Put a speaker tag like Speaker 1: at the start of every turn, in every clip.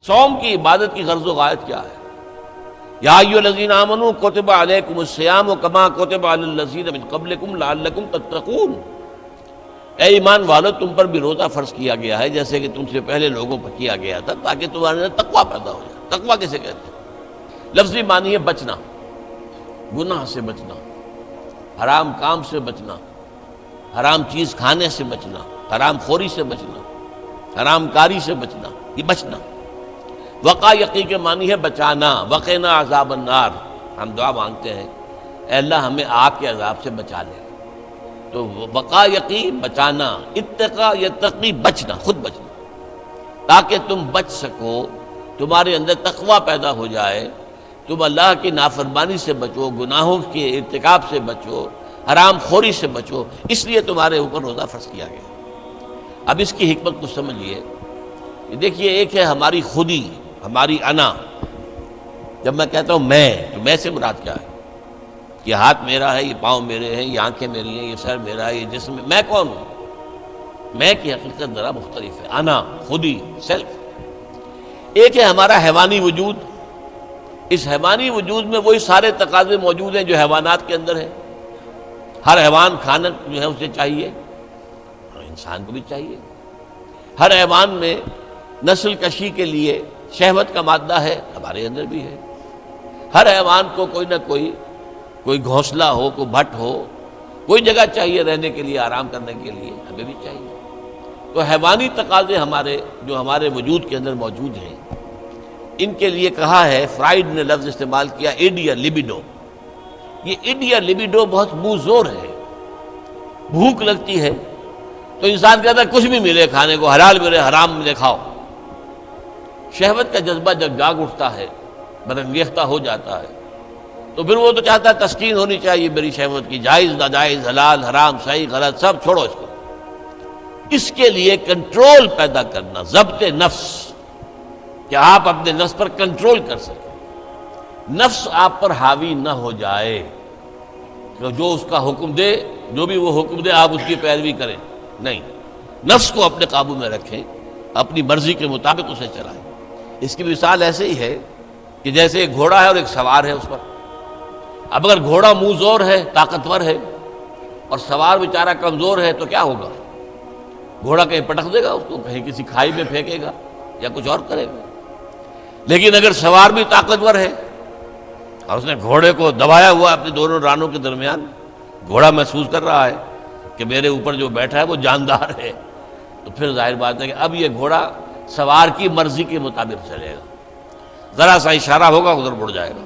Speaker 1: صوم کی عبادت کی غرض و غایت کیا ہے؟ یا ایھا الذین آمنوا کتب علیکم الصیام کما کتب علی الذین من قبلکم لعلکم تتقون، اے ایمان والو تم پر بھی روزہ فرض کیا گیا ہے جیسے کہ تم سے پہلے لوگوں پر کیا گیا تھا تاکہ تمہارے اندر تقویٰ پیدا ہو جائے۔ تقویٰ کسے کہتے ہیں؟ لفظی معنی ہے بچنا، گناہ سے بچنا، حرام کام سے بچنا، حرام چیز کھانے سے بچنا، حرام خوری سے بچنا، حرام کاری سے بچنا، یہ بچنا۔ وقا یقی کے معنی ہے بچانا، وقنا عذاب النار، ہم دعا مانگتے ہیں اے اللہ ہمیں آگ کے عذاب سے بچا لے۔ تو وقا یقی بچانا، اتقا یتقی بچنا، خود بچنا، تاکہ تم بچ سکو، تمہارے اندر تقویٰ پیدا ہو جائے، تم اللہ کی نافرمانی سے بچو، گناہوں کے ارتکاب سے بچو، حرام خوری سے بچو، اس لیے تمہارے اوپر روزہ فرض کیا گیا۔ اب اس کی حکمت کو سمجھیے، دیکھیے ایک ہے ہماری خودی، ہماری انا۔ جب میں کہتا ہوں میں، تو میں سے مراد کیا ہے؟ یہ ہاتھ میرا ہے، یہ پاؤں میرے ہیں، یہ آنکھیں میری ہیں، یہ سر میرا ہے، یہ جسم، میں کون ہوں؟ میں کی حقیقت ذرا مختلف ہے، انا، خودی، سیلف۔ ایک ہے ہمارا حیوانی وجود، اس حیوانی وجود میں وہی سارے تقاضے موجود ہیں جو حیوانات کے اندر ہیں۔ ہر حیوان کھانا جو ہے اسے چاہیے، اور انسان کو بھی چاہیے۔ ہر حیوان میں نسل کشی کے لیے شہوت کا مادہ ہے، ہمارے اندر بھی ہے۔ ہر حیوان کو کوئی نہ کوئی گھونسلہ ہو، کوئی بھٹ ہو، کوئی جگہ چاہیے رہنے کے لیے، آرام کرنے کے لیے، ہمیں بھی چاہیے۔ تو حیوانی تقاضے جو ہمارے وجود کے اندر موجود ہیں، ان کے لیے کہا ہے، فرائڈ نے لفظ استعمال کیا ایڈیا لبیڈو۔ یہ ایڈیا لبیڈو بہت منہ زور ہے۔ بھوک لگتی ہے تو انسان کہتا ہے کچھ بھی ملے کھانے کو، حلال ملے حرام ملے کھاؤ۔ شہوت کا جذبہ جب جاگ اٹھتا ہے، برانگیختہ ہو جاتا ہے، تو پھر وہ تو چاہتا ہے تسکین ہونی چاہیے میری شہوت کی، جائز ناجائز، حلال حرام، صحیح غلط، سب چھوڑو اس کو۔ اس کے لیے کنٹرول پیدا کرنا، ضبط نفس، کہ آپ اپنے نفس پر کنٹرول کر سکیں، نفس آپ پر حاوی نہ ہو جائے، کہ جو اس کا حکم دے، جو بھی وہ حکم دے آپ اس کی پیروی کریں، نہیں، نفس کو اپنے قابو میں رکھیں، اپنی مرضی کے مطابق اسے چلائیں۔ اس کی مثال ایسے ہی ہے کہ جیسے ایک گھوڑا ہے اور ایک سوار ہے اس پر۔ اب اگر گھوڑا منہ زور ہے، طاقتور ہے، اور سوار بیچارہ کمزور ہے تو کیا ہوگا؟ گھوڑا کہیں پٹک دے گا اس کو، کہیں کسی کھائی میں پھینکے گا یا کچھ اور کرے گا۔ لیکن اگر سوار بھی طاقتور ہے اور اس نے گھوڑے کو دبایا ہوا اپنے دونوں رانوں کے درمیان، گھوڑا محسوس کر رہا ہے کہ میرے اوپر جو بیٹھا ہے وہ جاندار ہے، تو پھر ظاہر بات ہے کہ اب یہ گھوڑا سوار کی مرضی کے مطابق چلے گا، ذرا سا اشارہ ہوگا ادھر مڑ جائے گا۔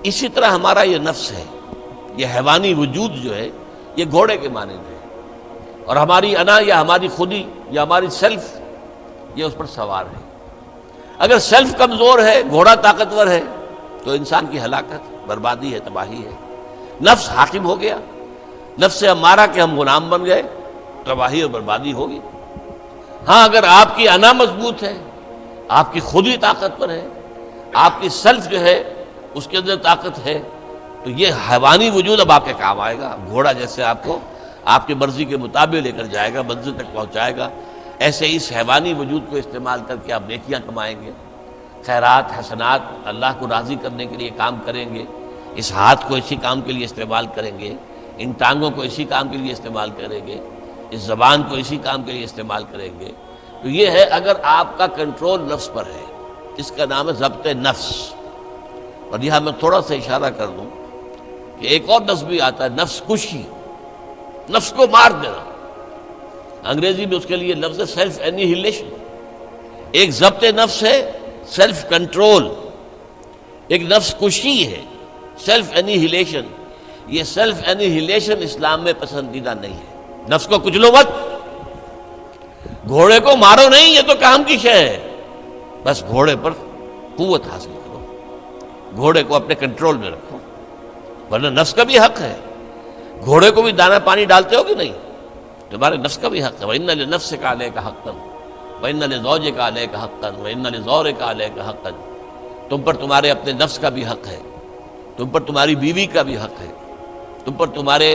Speaker 1: اسی طرح ہمارا یہ نفس ہے، یہ حیوانی وجود جو ہے، یہ گھوڑے کے مانند ہے، اور ہماری انا یا ہماری خودی یا ہماری سیلف یہ اس پر سوار ہے۔ اگر سیلف کمزور ہے، گھوڑا طاقتور ہے، تو انسان کی ہلاکت، بربادی ہے، تباہی ہے۔ نفس حاکم ہو گیا، نفس امارہ کے ہم غلام بن گئے، تباہی اور بربادی ہوگی۔ ہاں اگر آپ کی انا مضبوط ہے، آپ کی خودی طاقتور ہے، آپ کی سیلف جو ہے اس کے اندر طاقت ہے، تو یہ حیوانی وجود اب آپ کے کام آئے گا۔ گھوڑا جیسے آپ کو آپ کی مرضی کے مطابق لے کر جائے گا، منزل تک پہنچائے گا، ایسے اس حیوانی وجود کو استعمال کر کے آپ نیکیاں کمائیں گے، خیرات حسنات، اللہ کو راضی کرنے کے لیے کام کریں گے۔ اس ہاتھ کو اسی کام کے لیے استعمال کریں گے، ان ٹانگوں کو اسی کام کے لیے استعمال کریں گے، اس زبان کو اسی کام کے لیے استعمال کریں گے۔ تو یہ ہے اگر آپ کا کنٹرول نفس پر ہے، اس کا نام ہے ضبط نفس۔ اور یہاں میں تھوڑا سا اشارہ کر دوں کہ ایک اور نفس بھی آتا ہے، نفس کشی، نفس کو مار دینا۔ انگریزی میں اس کے لیے لفظ ہے سیلف اینیہیلیشن۔ ایک ضبط نفس ہے، سیلف کنٹرول، ایک نفس کشی ہے، سیلف اینیہیلیشن۔ یہ سیلف اینیہیلیشن اسلام میں پسندیدہ نہیں ہے۔ نفس کو کچلو مت، گھوڑے کو مارو نہیں، یہ تو کام کی شے ہے، بس گھوڑے پر قوت حاصل کرو، گھوڑے کو اپنے کنٹرول میں رکھو، ورنہ نفس کا بھی حق ہے۔ گھوڑے کو بھی دانا پانی ڈالتے ہو کہ نہیں؟ تمہارے نفس کا بھی حق ہے۔ وَإِنَّ لِنَفْسِكَ عَلَيْكَ حَقًّا وَإِنَّ لِزَوْجِكَ عَلَيْكَ حَقًّا وَإِنَّ لِزَوْرِكَ عَلَيْكَ حَقًّا۔ تم پر تمہارے اپنے نفس کا بھی حق ہے، تم پر تمہاری بیوی کا بھی حق ہے، تم پر تمہارے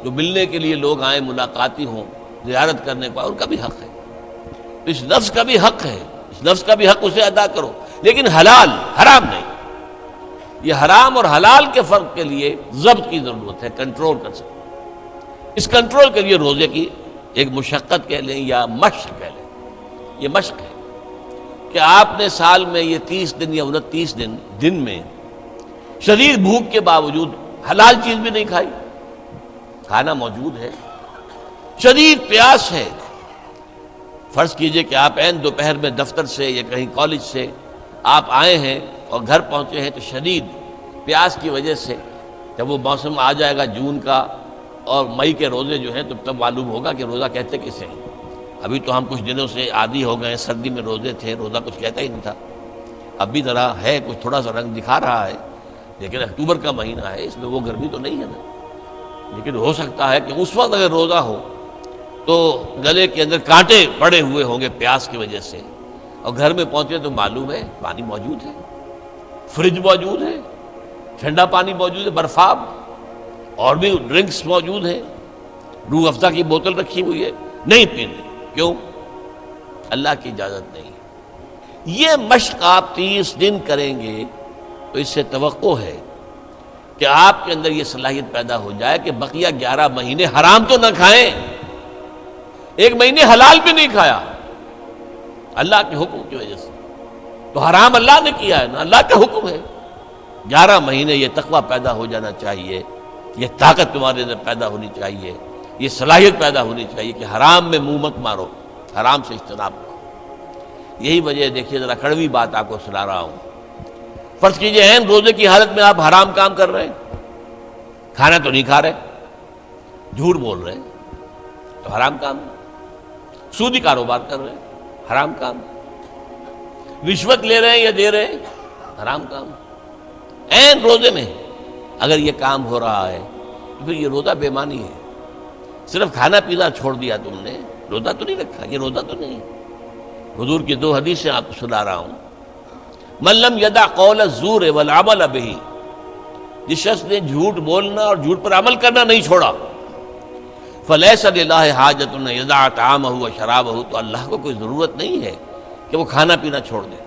Speaker 1: جو ملنے کے لیے لوگ آئیں، ملاقاتی ہوں، زیارت کرنے کو، ان کا بھی حق ہے۔ اس نفس کا بھی حق ہے، اس نفس کا بھی حق اسے ادا کرو، لیکن حلال، حرام نہیں۔ یہ حرام اور حلال کے فرق کے لیے ضبط کی ضرورت ہے، کنٹرول کر سکتے۔ اس کنٹرول کے لیے روزے کی ایک مشقت کہہ لیں یا مشق کہہ لیں، یہ مشق ہے کہ آپ نے سال میں یہ 30 دن یا 29 دن میں شدید بھوک کے باوجود حلال چیز بھی نہیں کھائی، کھانا موجود ہے، شدید پیاس ہے۔ فرض کیجئے کہ آپ عین دوپہر میں دفتر سے یا کہیں کالج سے آپ آئے ہیں اور گھر پہنچے ہیں تو شدید پیاس کی وجہ سے، جب وہ موسم آ جائے گا جون کا اور مئی کے روزے جو ہیں تو تب معلوم ہوگا کہ روزہ کہتے کسے ہیں۔ ابھی تو ہم کچھ دنوں سے عادی ہو گئے ہیں، سردی میں روزے تھے، روزہ کچھ کہتا ہی نہیں تھا۔ اب بھی ذرا ہے، کچھ تھوڑا سا رنگ دکھا رہا ہے، لیکن اکتوبر کا مہینہ ہے، اس میں وہ گرمی تو نہیں ہے نا۔ لیکن ہو سکتا ہے کہ اس وقت اگر روزہ ہو تو گلے کے اندر کانٹے پڑے ہوئے ہوں گے پیاس کی وجہ سے، اور گھر میں پہنچے تو معلوم ہے پانی موجود ہے، فریج موجود ہے، ٹھنڈا پانی موجود ہے، برفاب اور بھی ڈرنکس موجود ہیں، روح افزا کی بوتل رکھی ہوئی ہے، نہیں پینی۔ کیوں؟ اللہ کی اجازت نہیں۔ یہ مشق آپ 30 دن کریں گے تو اس سے توقع ہے کہ آپ کے اندر یہ صلاحیت پیدا ہو جائے کہ بقیہ 11 مہینے حرام تو نہ کھائیں، ایک مہینے حلال بھی نہیں کھایا اللہ کے حکم کی وجہ سے، تو حرام اللہ نے کیا ہے نا، اللہ کا حکم ہے۔ 11 مہینے یہ تقویٰ پیدا ہو جانا چاہیے، یہ طاقت تمہارے اندر پیدا ہونی چاہیے، یہ صلاحیت پیدا ہونی چاہیے کہ حرام میں منہ مت مارو، حرام سے اجتناب کرو۔ یہی وجہ دیکھیے، ذرا کڑوی بات آپ کو سنا رہا ہوں۔ فرض کیجئے عین روزے کی حالت میں آپ حرام کام کر رہے ہیں، کھانا تو نہیں کھا رہے، جھوٹ بول رہے ہیں تو حرام کام، سودی کاروبار کر رہے ہیں حرام کام، رشوت لے رہے ہیں یا دے رہے ہیں حرام کام۔ عین روزے میں اگر یہ کام ہو رہا ہے تو پھر یہ روزہ بے معنی ہے۔ صرف کھانا پینا چھوڑ دیا تم نے، روزہ تو نہیں رکھا، یہ روزہ تو نہیں۔ حضور کی 2 حدیثیں آپ کو سنا رہا ہوں۔ من لم یدع قول الزور والعمل به، جس شخص نے جھوٹ بولنا اور جھوٹ پر عمل کرنا نہیں چھوڑا، فلیس للہ حاجۃ ان یدع طعامہ وشرابہ، تو اللہ کو کوئی ضرورت نہیں ہے کہ وہ کھانا پینا چھوڑ دے۔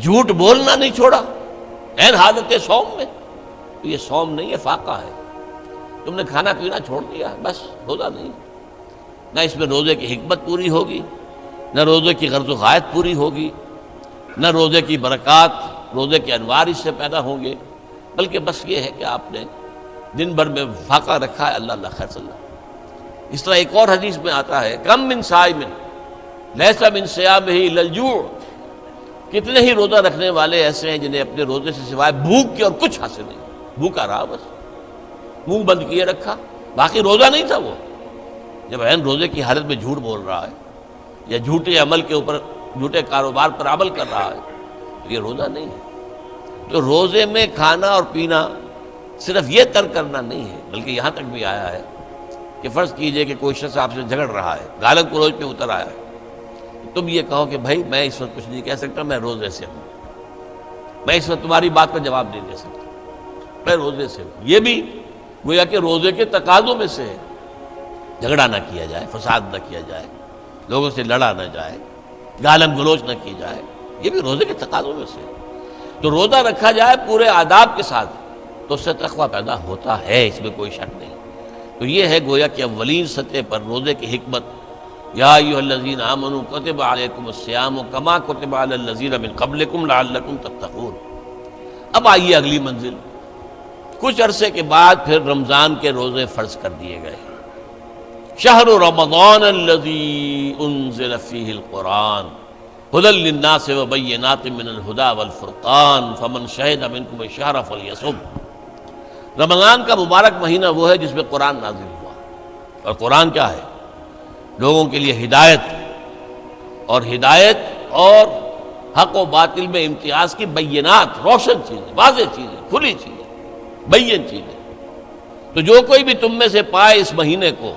Speaker 1: جھوٹ بولنا نہیں چھوڑا عین حالت صوم میں، تو یہ صوم نہیں ہے، فاقہ ہے۔ تم نے کھانا پینا چھوڑ دیا، بس روزہ نہیں۔ نہ اس میں روزے کی حکمت پوری ہوگی، نہ روزے کی غرض و غایت پوری ہوگی، نہ روزے کی برکات، روزے کے انوار اس سے پیدا ہوں گے، بلکہ بس یہ ہے کہ آپ نے دن بھر میں فاقہ رکھا ہے، اللہ اللہ خیر صلی اللہ۔ اس طرح ایک اور حدیث میں آتا ہے، کم من صائم لیس من صیامہ الا الجوع، کتنے ہی روزہ رکھنے والے ایسے ہیں جنہیں اپنے روزے سے سوائے بھوک کے اور کچھ حاصل نہیں، بھوکا رہا، بس منہ بند کیے رکھا، باقی روزہ نہیں تھا وہ۔ جب عین روزے کی حالت میں جھوٹ بول رہا ہے یا جھوٹے عمل کے اوپر، جھوٹے کاروبار پر عمل کر رہا ہے تو یہ روزہ نہیں ہے۔ تو روزے میں کھانا اور پینا صرف یہ ترک کرنا نہیں ہے، بلکہ یہاں تک بھی آیا ہے کہ فرض کیجئے کہ کوئی شخص آپ سے جھگڑ رہا ہے، گالن گلوچ پہ اتر آیا ہے، تم یہ کہو کہ بھائی میں اس وقت کچھ نہیں کہہ سکتا، میں روزے سے ہوں، میں اس وقت تمہاری بات کا جواب نہیں دے سکتا، میں روزے سے ہوں۔ یہ بھی گویا کہ روزے کے تقاضوں میں سے ہے، جھگڑا نہ کیا جائے، فساد نہ کیا جائے، لوگوں سے لڑا نہ جائے، گالم گلوچ نہ کی جائے، یہ بھی روزے کے تقاضوں میں سے ہے۔ تو روزہ رکھا جائے پورے آداب کے ساتھ تو اس سے تقویٰ پیدا ہوتا ہے، اس میں کوئی شک نہیں۔ تو یہ ہے گویا کہ اولین سطح پر روزے کی حکمت، یا ایھا الذین آمنوا کتب علیکم الصیام کما کتب علی الذین من قبلکم لعلکم تتقون۔ اب آئیے اگلی منزل، کچھ عرصے کے بعد پھر رمضان کے روزے فرض کر دیے گئے۔ شہر رمضان الذی انزل فیہ القرآن ھدی للناس وبینات من الھدی والفرقان فمن شہد منکم الشہر فلیصم۔ رمضان کا مبارک مہینہ وہ ہے جس میں قرآن نازل ہوا، اور قرآن کیا ہے؟ لوگوں کے لیے ہدایت، اور ہدایت اور حق و باطل میں امتیاز کی بینات، روشن چیزیں، واضح چیزیں، کھلی چیزیں، بین چیزیں۔ تو جو کوئی بھی تم میں سے پائے اس مہینے کو،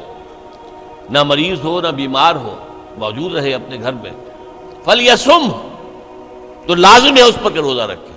Speaker 1: نہ مریض ہو نہ بیمار ہو، موجود رہے اپنے گھر میں، فلیصم، تو لازم ہے اس پر کہ روزہ رکھے۔